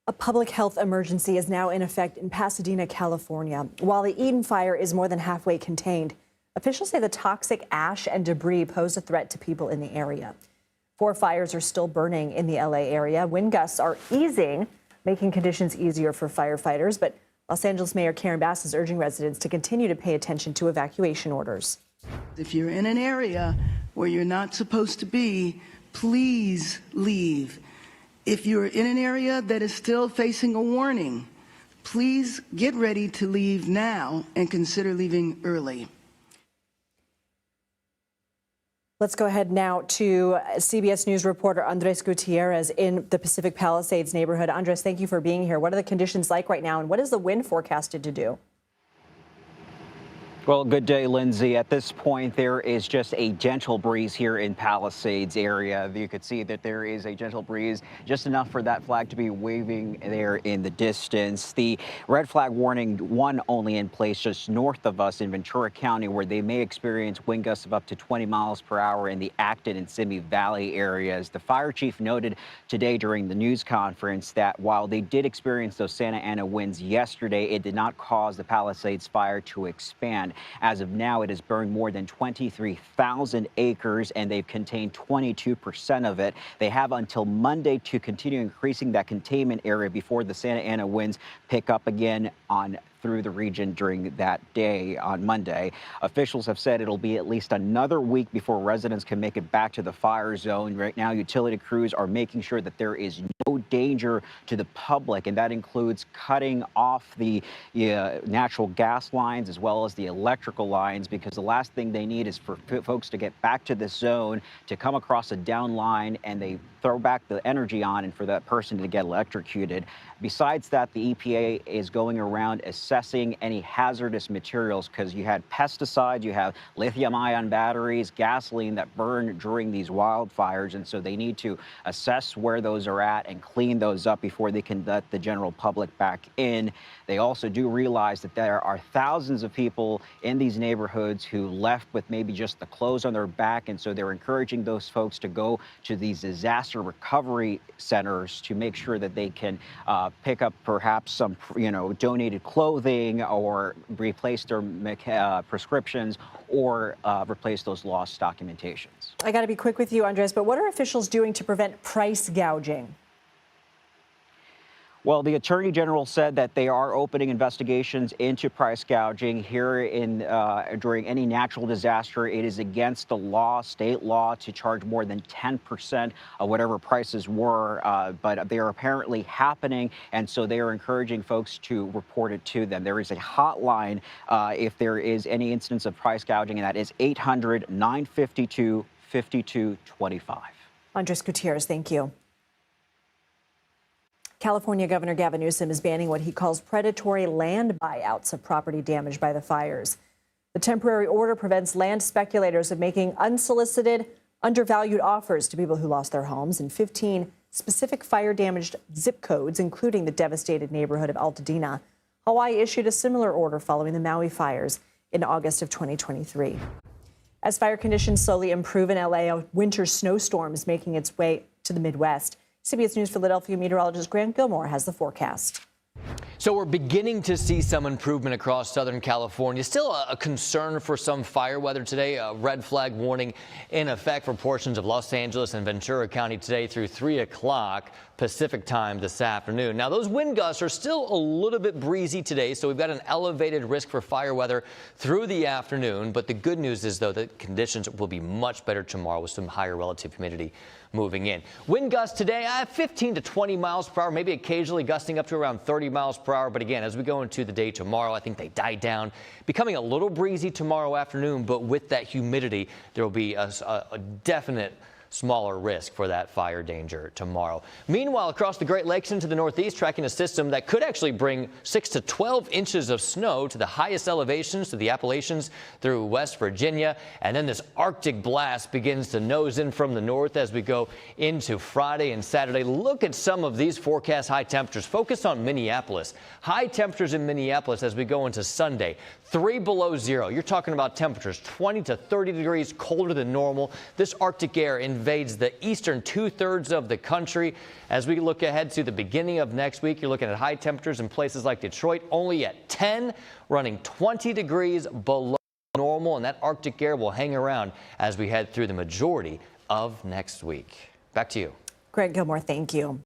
A public health emergency is now in effect in Pasadena, California. While the Eaton fire is more than halfway contained, officials say the toxic ash and debris pose a threat to people in the area. 4 fires are still burning in the LA area. Wind gusts are easing, making conditions easier for firefighters. But Los Angeles Mayor Karen Bass is urging residents to continue to pay attention to evacuation orders. If you're in an area where you're not supposed to be, please leave. If you're in an area that is still facing a warning, please get ready to leave now and consider leaving early. Let's go ahead now to CBS News reporter Andres Gutierrez in the Pacific Palisades neighborhood. Andres, thank you for being here. What are the conditions like right now, and what is the wind forecasted to do? Well, good day, Lindsay. At this point, there is just a gentle breeze here in Palisades area. You could see that there is a gentle breeze, just enough for that flag to be waving there in the distance. The red flag warning, one only in place just north of us in Ventura County, where they may experience wind gusts of up to 20 miles per hour in the Acton and Simi Valley areas. The fire chief noted today during the news conference that while they did experience those Santa Ana winds yesterday, it did not cause the Palisades fire to expand. As of now, it has burned more than 23,000 acres, and they've contained 22% of it. They have until Monday to continue increasing that containment area before the Santa Ana winds pick up again through the region during that day on Monday. Officials have said it'll be at least another week before residents can make it back to the fire zone. Right now, utility crews are making sure that there is no danger to the public, and that includes cutting off the natural gas lines as well as the electrical lines, because the last thing they need is for folks to get back to this zone, to come across a down line, and they throw back the energy on and for that person to get electrocuted. Besides that, the EPA is going around assessing any hazardous materials, because you had pesticides, you have lithium-ion batteries, gasoline that burn during these wildfires, and so they need to assess where those are at and clean those up before they can let the general public back in. They also do realize that there are thousands of people in these neighborhoods who left with maybe just the clothes on their back, and so they're encouraging those folks to go to these disaster recovery centers to make sure that they can pick up perhaps some, donated clothing, or replace their prescriptions, or replace those lost documentations. I got to be quick with you, Andres, but what are officials doing to prevent price gouging? Well, the Attorney General said that they are opening investigations into price gouging here during any natural disaster. It is against the law, state law, to charge more than 10% of whatever prices were, but they are apparently happening, and so they are encouraging folks to report it to them. There is a hotline if there is any instance of price gouging, and that is 800-952-5225. Andres Gutierrez, thank you. California Governor Gavin Newsom is banning what he calls predatory land buyouts of property damaged by the fires. The temporary order prevents land speculators from making unsolicited, undervalued offers to people who lost their homes in 15 specific fire-damaged zip codes, including the devastated neighborhood of Altadena. Hawaii issued a similar order following the Maui fires in August of 2023. As fire conditions slowly improve in LA, a winter snowstorm is making its way to the Midwest. CBS News Philadelphia meteorologist Grant Gilmore has the forecast. So we're beginning to see some improvement across Southern California. Still a concern for some fire weather today. A red flag warning in effect for portions of Los Angeles and Ventura County today through 3 o'clock Pacific time this afternoon. Now, those wind gusts are still a little bit breezy today, so we've got an elevated risk for fire weather through the afternoon. But the good news is, though, that conditions will be much better tomorrow with some higher relative humidity moving in. Wind gusts today, 15 to 20 miles per hour, maybe occasionally gusting up to around 30 miles per hour. But again, as we go into the day tomorrow, I think they die down, becoming a little breezy tomorrow afternoon. But with that humidity, there will be a definite smaller risk for that fire danger tomorrow. Meanwhile, across the Great Lakes into the Northeast, tracking a system that could actually bring 6 to 12 inches of snow to the highest elevations, to the Appalachians through West Virginia. And then this Arctic blast begins to nose in from the north as we go into Friday and Saturday. Look at some of these forecast high temperatures. Focus on Minneapolis. High temperatures in Minneapolis as we go into Sunday. 3 below zero. You're talking about temperatures 20 to 30 degrees colder than normal. This Arctic air invades the eastern 2/3 of the country. As we look ahead to the beginning of next week, you're looking at high temperatures in places like Detroit only at 10, running 20 degrees below normal, and that Arctic air will hang around as we head through the majority of next week. Back to you. Grant Gilmore, thank you.